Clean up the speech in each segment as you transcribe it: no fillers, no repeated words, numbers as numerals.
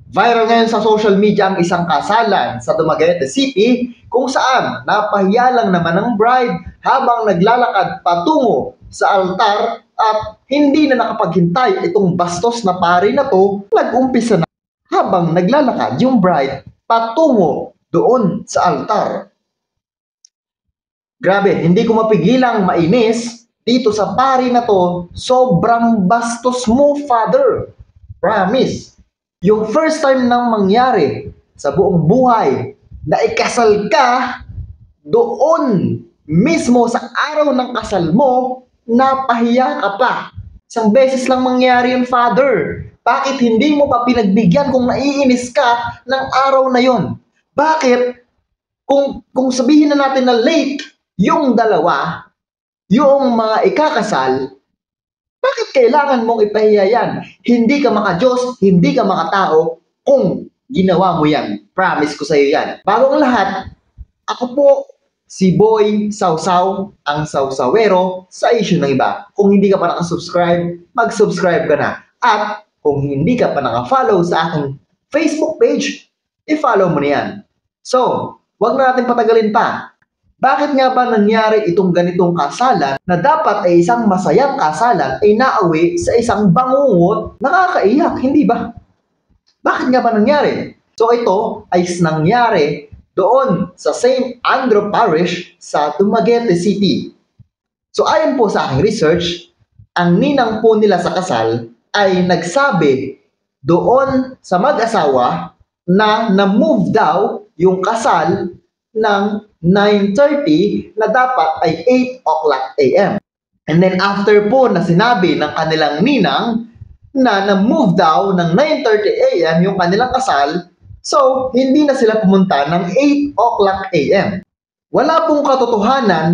Viral ngayon sa social media ang isang kasalan sa Dumaguete City kung saan napahiya lang naman ang bride habang naglalakad patungo sa altar at hindi na nakapaghintay itong bastos na pari na to, nag-umpisa na habang naglalakad yung bride patungo doon sa altar. Grabe, hindi ko mapigilang mainis dito sa pari na to. Sobrang bastos mo, father. Promise. Yung first time nang mangyari sa buong buhay na ikasal ka, doon mismo sa araw ng kasal mo, napahiya ka pa. Isang beses lang mangyari yung father. Bakit hindi mo pa pinagbigyan kung naiinis ka ng araw na yon? Bakit? Kung sabihin na natin na late yung dalawa, yung mga ikakasal, bakit kailangan mong ipahiya yan? Hindi ka maka-Diyos, hindi ka makatao kung ginawa mo yan. Promise ko sa iyo yan. Bago ang lahat, ako po si Boy Sausaw, ang Sausawero sa issue ng iba. Kung hindi ka pa nakasubscribe, mag-subscribe ka na. At kung hindi ka pa naka-follow sa aking Facebook page, i-follow mo na yan. So, wag na natin patagalin pa. Bakit nga ba nangyari itong ganitong kasalan na dapat ay isang masayang kasalan ay naawi sa isang bangungot? Nakakaiyak, hindi ba? Bakit nga ba nangyari? So ito ay nangyari doon sa St. Andrew Parish sa Dumaguete City. So ayon po sa aking research, ang ninang po nila sa kasal ay nagsabi doon sa mag-asawa na na-move daw yung kasal ng 9:30 na dapat ay 8 o'clock a.m. And then after po na sinabi ng kanilang ninang na na-move daw ng 9:30 a.m. yung kanilang kasal, so hindi na sila pumunta ng 8 o'clock a.m. Wala pong katotohanan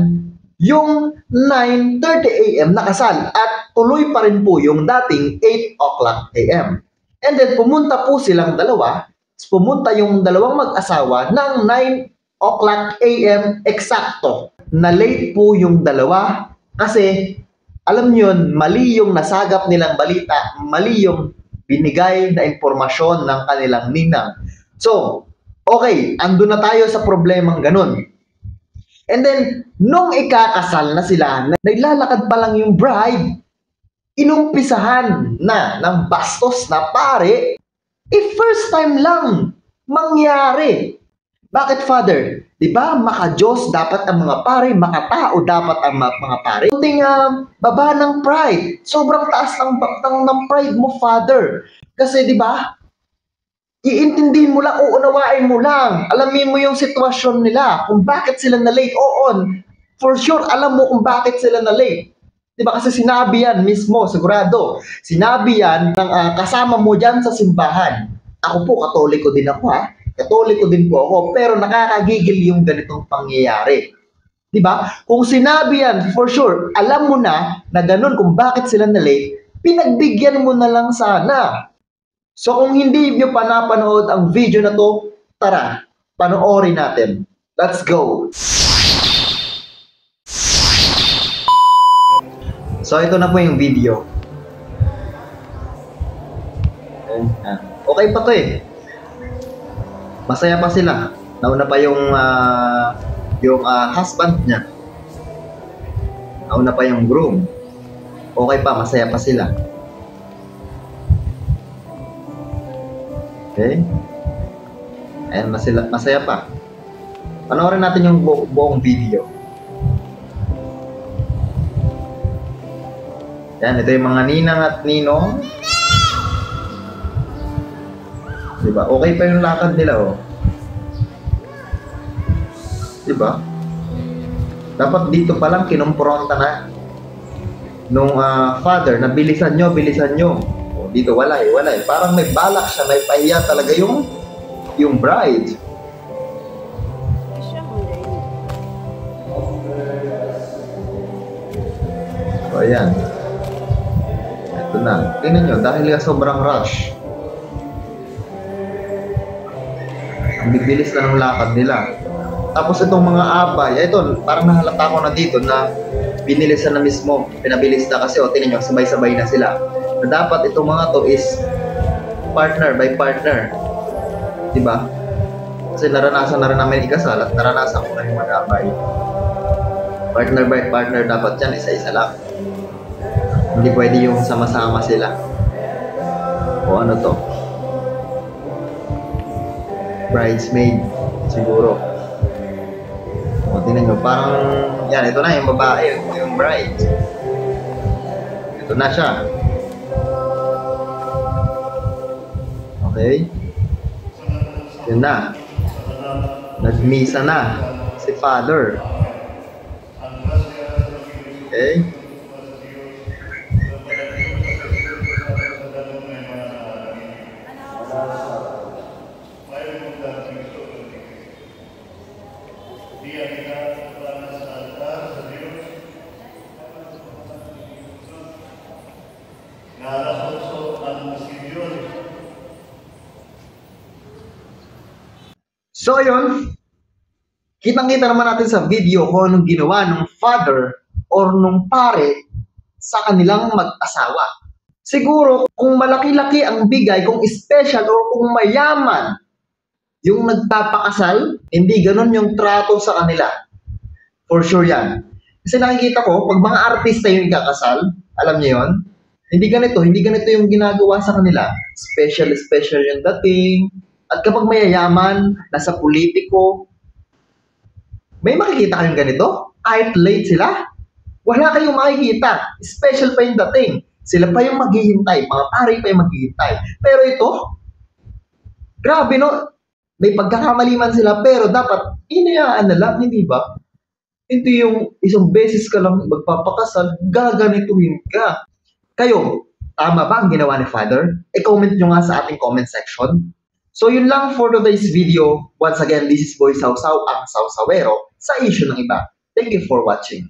yung 9:30 a.m. na kasal at tuloy pa rin po yung dating 8 o'clock a.m. And then pumunta po silang dalawa, pumunta yung dalawang mag-asawa ng 9 o'clock a.m. eksakto. Na late po yung dalawa kasi alam nyo yun, mali yung nasagap nilang balita, mali yung binigay na impormasyon ng kanilang ninang. So, okay, andun na tayo sa problemang ganun. And then, nung ikakasal na sila, naglalakad pa lang yung bride, inumpisahan na ng bastos na pare, first time lang mangyari. Bakit, Father? Diba, maka-Diyos dapat ang mga pare, makatao dapat ang mga pare. Kunting baba ng pride. Sobrang taas ng pride mo, Father. Kasi, diba, iintindihin mo lang, uunawain mo lang. Alamin mo yung sitwasyon nila, kung bakit sila na-late. Oo, for sure, alam mo kung bakit sila na-late. Diba, kasi sinabi yan mismo, sigurado. Sinabi yan ng kasama mo dyan sa simbahan. Ako po, Katoliko din ako, ha? Katoliko din po ako, pero nakakagigil yung ganitong pangyayari. Diba? Kung sinabi yan, for sure, alam mo na ganun kung bakit sila na-late, pinagbigyan mo na lang sana. So kung hindi nyo pa napanood ang video na to, tara, panoorin natin. Let's go! So ito na po yung video. Okay pa to eh. Masaya pa sila. Nauna pa yung husband niya. Nauna pa yung groom. Okay pa, masaya pa sila. Okay? Ayan, masaya pa. Panoorin natin yung buong video. Ayan, ito yung mga ninang at ninong. Diba? Okay pa yung lakad nila, oh. Diba? Dapat dito pa lang kinumpronta na nung father na bilisan nyo. Oh, dito wala eh. Parang may balak siya, may pahiya talaga yung bride. So, ayan. Ito na. Tingnan nyo, dahil sobrang rush. Ang bibilis na ng lakad nila. Tapos itong mga abay, ito, parang nahalata ko na dito na binilisan na mismo. Pinabilis na kasi, tingnan nyo, sabay-sabay na sila. Na dapat itong mga to is partner by partner. Diba? Kasi naranasan na rin namin ikasal at naranasan ko na yung mag-abay. Partner by partner dapat yan, isa-isa lang. Hindi pwede yung sama-sama sila. O ano to? Bridesmaid, siguro. O, tingnan nyo, parang, yan, ito na yung babae, yung bride. Ito na siya. Okay? Yun na. Nagmisa na si Father. Okay? So yun, kitang-kita naman natin sa video kung anong ginawa ng father or nung pare sa kanilang mag-asawa. Siguro kung malaki-laki ang bigay, kung special or kung mayaman yung nagpapakasal, hindi ganun yung trato sa kanila. For sure yan. Kasi nakikita ko, pag mga artista yung ikakasal, alam niyo yun, hindi ganito yung ginagawa sa kanila. Special yung dating. At kapag mayayaman, nasa politiko, may makikita kayong ganito? Kahit late sila, wala kayong makikita. Special pa yung dating. Sila pa yung maghihintay, mga pare pa yung maghihintay. Pero ito, grabe no, may pagkakamali man sila, pero dapat inayaan na lang, hindi ba? Hindi yung isang beses ka lang magpapakasal, gaganituhin ka. Kayo, tama ba ang ginawa ni Father? I-comment nyo nga sa ating comment section. So yun lang for today's video. Once again, this is Boy Sausaw, ang Sausawero sa issue ng iba. Thank you for watching.